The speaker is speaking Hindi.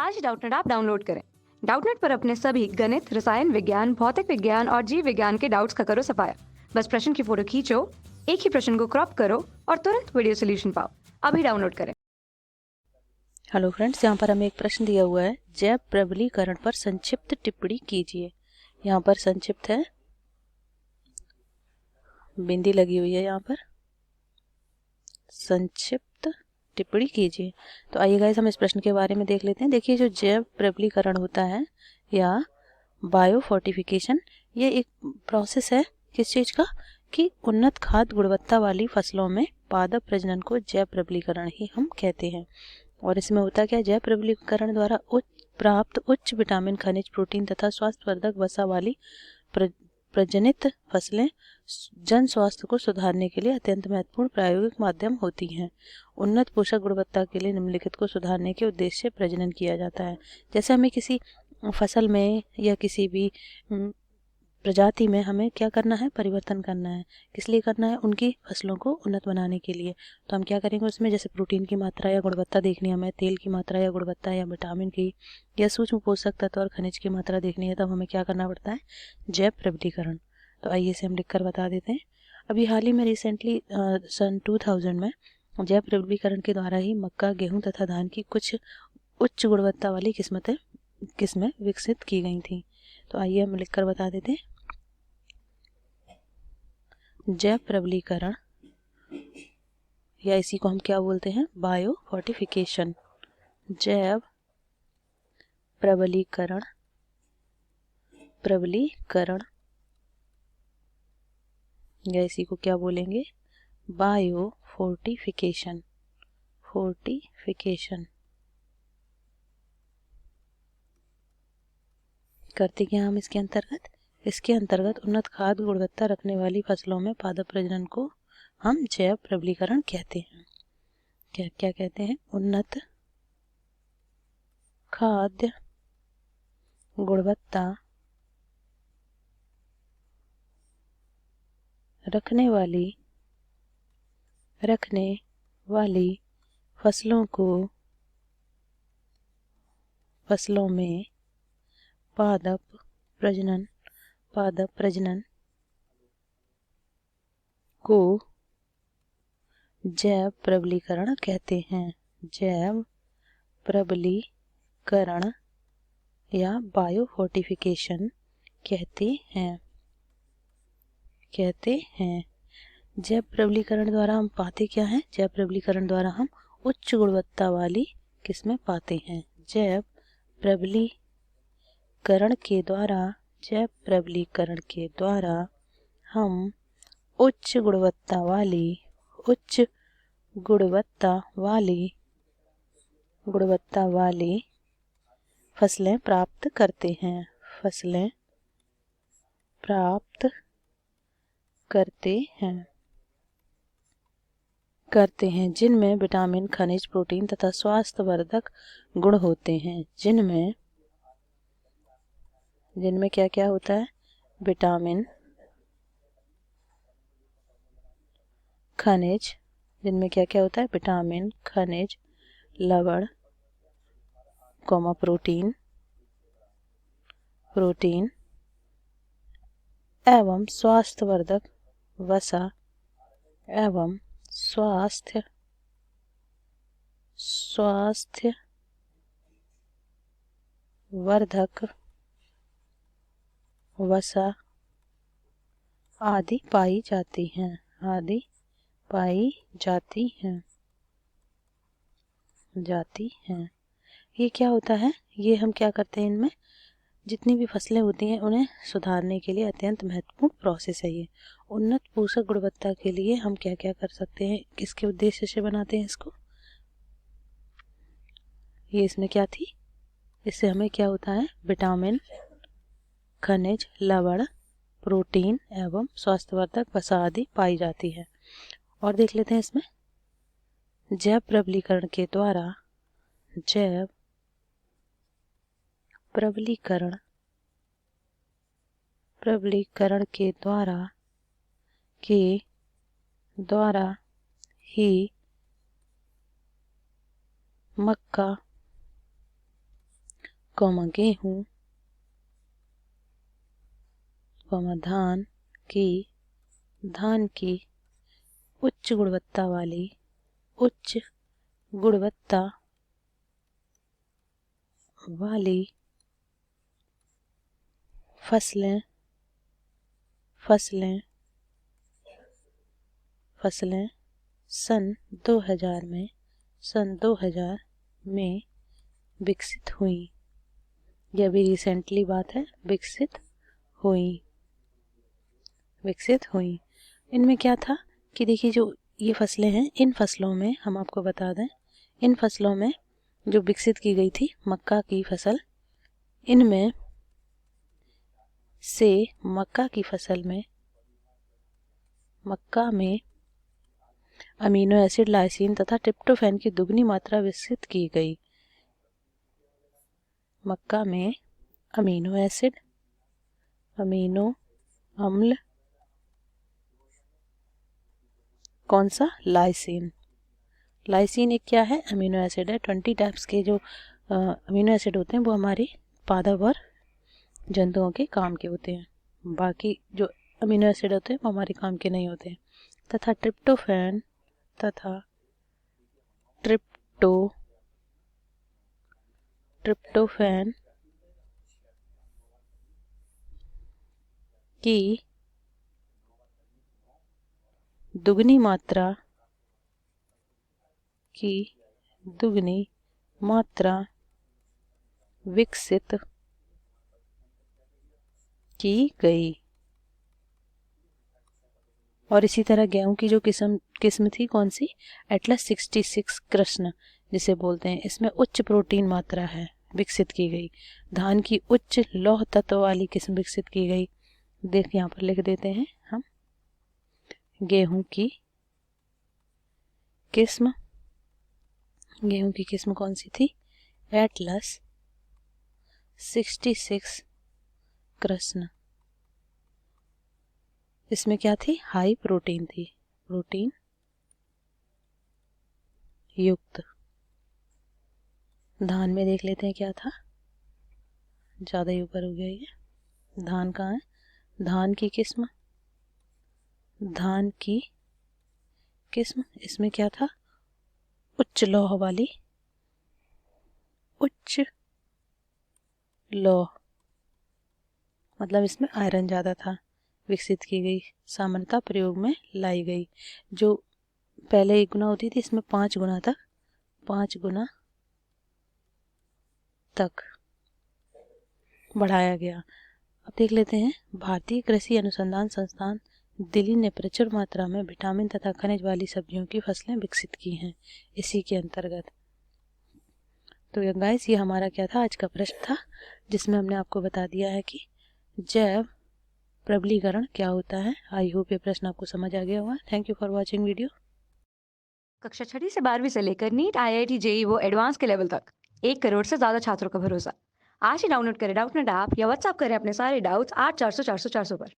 आज डाउटनेट ऐप डाउनलोड करें। डाउटनेट पर अपने सभी गणित, रसायन विज्ञान, भौतिक विज्ञान और जीव विज्ञान के डाउट्स का करो सफाया। बस प्रश्न की फोटो खींचो, एक ही प्रश्न को क्रॉप करो और तुरंत वीडियो सोल्यूशन पाओ। अभी डाउनलोड करें। हेलो फ्रेंड्स, यहाँ पर हमें एक प्रश्न दिया हुआ है, जैव प्रबलीकरण पर संक्षिप्त टिप्पणी कीजिए। यहाँ पर संक्षिप्त है, बिंदी लगी हुई है, यहाँ पर संक्षिप्त टिप्पणी कीजिए। तो आइए गाइस हम इस प्रश्न के बारे में देख लेते हैं। देखिए, जो जैव प्रबलीकरण होता है या बायोफोर्टिफिकेशन, ये एक प्रोसेस है किस चीज का, कि उन्नत खाद्य गुणवत्ता वाली फसलों में पादप प्रजनन को जैव प्रबलीकरण ही हम कहते हैं। और इसमें होता क्या है, जैव प्रबलीकरण द्वारा प्राप्त उच्च विटामिन, खनिज, प्रोटीन तथा स्वास्थ्यवर्धक वसा वाली प्रजनित फसलें जन स्वास्थ्य को सुधारने के लिए अत्यंत महत्वपूर्ण प्रायोगिक माध्यम होती हैं। उन्नत पोषक गुणवत्ता के लिए निम्नलिखित को सुधारने के उद्देश्य से प्रजनन किया जाता है। जैसे हमें किसी फसल में या किसी भी प्रजाति में हमें क्या करना है, परिवर्तन करना है। किस लिए करना है, उनकी फसलों को उन्नत बनाने के लिए। तो हम क्या करेंगे, उसमें जैसे प्रोटीन की मात्रा या गुणवत्ता देखनी है हमें, तेल की मात्रा या गुणवत्ता, या विटामिन की या सूक्ष्म पोषक तत्व और खनिज की मात्रा देखनी है, तब हमें क्या करना पड़ता है, जैव प्रबलीकरण। तो आइए इसे हम लिखकर बता देते हैं। अभी हाल ही में रिसेंटली सन 2000 में जैव प्रबलीकरण के द्वारा ही मक्का, गेहूँ तथा धान की कुछ उच्च गुणवत्ता वाली किस्में विकसित की गई थी। तो आइए हम लिखकर बता देते हैं। जैव प्रबलीकरण, या इसी को हम क्या बोलते हैं, बायोफोर्टिफिकेशन। जैव प्रबलीकरण या इसी को क्या बोलेंगे, बायोफोर्टिफिकेशन। करते क्या हम इसके अंतर्गत उन्नत खाद्य गुणवत्ता रखने वाली फसलों में पादप प्रजनन को हम जैव प्रबलीकरण कहते हैं। क्या कहते हैं, उन्नत खाद्य गुणवत्ता रखने वाली फसलों में पादप प्रजनन को जैव प्रबलीकरण कहते हैं। जैव प्रबलीकरण या बायोफोर्टिफिकेशन कहते हैं। जैव प्रबलीकरण द्वारा हम पाते क्या हैं, जैव प्रबलीकरण द्वारा हम उच्च गुणवत्ता वाली किस्में पाते हैं। जैव प्रबलीकरण के द्वारा हम उच्च गुणवत्ता वाली फसलें प्राप्त करते हैं, जिनमें विटामिन, खनिज, प्रोटीन तथा स्वास्थ्यवर्धक गुण होते हैं। जिनमें क्या क्या होता है, विटामिन, खनिज, जिनमें क्या क्या होता है, विटामिन, खनिज, लवण, प्रोटीन एवं स्वास्थ्यवर्धक वसा एवं स्वास्थ्यवर्धक वसा आदि पाई जाती हैं। ये क्या होता है, ये हम क्या करते हैं, इनमें जितनी भी फसलें होती हैं उन्हें सुधारने के लिए अत्यंत महत्वपूर्ण प्रोसेस है ये। उन्नत पोषक गुणवत्ता के लिए हम क्या क्या कर सकते हैं, किसके उद्देश्य से बनाते हैं इसको, ये इसमें क्या थी, इससे हमें क्या होता है, विटामिन, खनिज, लवण, प्रोटीन एवं स्वास्थ्यवर्धक वसा आदि पाई जाती है। और देख लेते हैं इसमें, जैव प्रबलीकरण के द्वारा ही मक्का, कॉमा गेहूँ, कॉमा धान की उच्च गुणवत्ता वाली फसलें सन 2000 में विकसित हुई। यह भी रिसेंटली बात है, विकसित हुई। इनमें क्या था कि देखिए जो ये फसलें हैं, इन फसलों में हम आपको बता दें, इन फसलों में जो विकसित की गई थी मक्का की फसल, इनमें से मक्का में अमीनो एसिड, लाइसिन तथा ट्रिप्टोफैन की दुगनी मात्रा विकसित की गई। मक्का में अमीनो अम्ल, कौन सा? लाइसिन एक क्या है? अमीनो एसिड है। 20 टाइप्स के जो अमीनो एसिड होते हैं वो हमारी पादप और जंतुओं के काम के होते हैं। बाकी जो अमीनो एसिड होते हैं वो हमारे काम के नहीं होते हैं। तथा ट्रिप्टोफैन की दुगनी मात्रा विकसित की गई। और इसी तरह गेहूं की जो किस्म थी, कौन सी? एटलस 66 कृष्ण जिसे बोलते हैं, इसमें उच्च प्रोटीन मात्रा है, विकसित की गई। धान की उच्च लौह तत्व वाली किस्म विकसित की गई। देख यहाँ पर लिख देते हैं हम, गेहूं की किस्म कौन सी थी? एटलस 66 कृष्ण। इसमें क्या थी? हाई प्रोटीन थी, प्रोटीन युक्त। धान में देख लेते हैं क्या था, ज़्यादा ही ऊपर हो गया ये। धान कहाँ है? धान की किस्म, इसमें क्या था? उच्च लौह, मतलब इसमें आयरन ज़्यादा था, विकसित की गई, सामान्यतः प्रयोग में लाई गई। जो पहले 1 गुना होती थी, इसमें 5 गुना तक बढ़ाया गया। अब देख लेते हैं, भारतीय कृषि अनुसंधान संस्थान दिल्ली ने प्रचुर मात्रा में विटामिन तथा खनिज वाली सब्जियों की फसलें विकसित की हैं इसी के अंतर्गत। तो गाइस, ये हमारा क्या था? आज का प्रश्न था, जिसमें हमने आपको बता दिया है कि जैव प्रबलीकरण क्या होता है। आई होप ये प्रश्न आपको समझ आ गया होगा। Thank you for watching video. कक्षा 6 से 12वीं से लेकर नीट, IIT, जेईई वो एडवांस के लेवल तक 1 करोड़ से ज़्यादा छात्रों का भरोसा। आज ही डाउनलोड करें डाउटनेट ऐप या व्हाट्सएप करें अपने सारे डाउट्स 8400 400 400 पर।